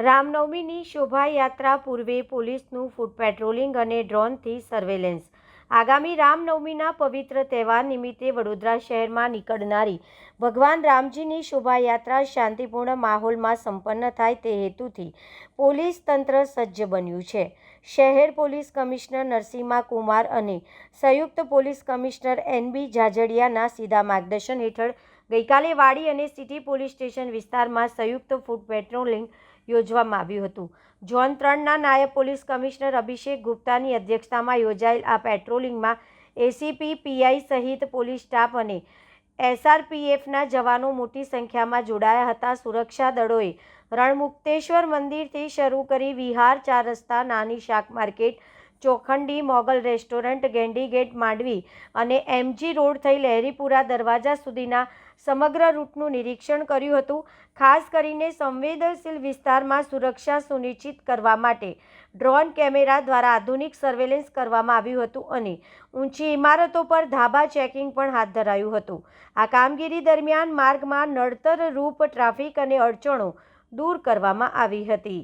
રામનવમીની શોભાયાત્રા પૂર્વે પોલીસનું ફૂટ પેટ્રોલિંગ અને ડ્રોનથી સર્વેલન્સ। આગામી રામનવમીના પવિત્ર તહેવાર નિમિત્તે વડોદરા શહેરમાં નીકળનારી ભગવાન રામજીની શોભાયાત્રા શાંતિપૂર્ણ માહોલમાં સંપન્ન થાય તે હેતુથી પોલીસ તંત્ર સજ્જ બન્યું છે। શહેર પોલીસ કમિશનર નરસિમ્હા કુમાર અને સંયુક્ત પોલીસ કમિશનર NB જાજડિયાના સીધા માર્ગદર્શન હેઠળ ગઈકાલે વાડી અને સિટી પોલીસ સ્ટેશન વિસ્તારમાં સંયુક્ત ફૂટ પેટ્રોલિંગ યોજવામાં આવ્યું હતું। ઝોન 3ના નાયબ પોલીસ કમિશનર અભિષેક ગુપ્તાની અધ્યક્ષતામાં યોજાયેલ આ પેટ્રોલિંગમાં ACP, PI સહિત પોલીસ સ્ટાફ અને SRPFના જવાનો મોટી સંખ્યામાં જોડાયા હતા। સુરક્ષા દળોએ રણમુક્તેશ્વર મંદિરથી શરૂ કરી વિહાર, 4 રસ્તા, નાની શાક market, Chokhandi, Mughal restaurant, Gendi gate, Mandvi અને MG રોડ થઈ લહેરીપુરા દરવાજા સુધીના સમગ્ર રૂટનું નિરીક્ષણ કર્યું હતું। ખાસ કરીને સંવેદનશીલ વિસ્તારમાં સુરક્ષા સુનિશ્ચિત કરવા માટે ડ્રોન કેમેરા દ્વારા આધુનિક સર્વેલન્સ કરવામાં આવ્યું હતું અને ઊંચી ઇમારતો પર ધાબા ચેકિંગ પણ હાથ ધરાયું હતું। આ કામગીરી દરમિયાન માર્ગમાં નડતરરૂપ ટ્રાફિક અને અડચણો દૂર કરવામાં આવી હતી।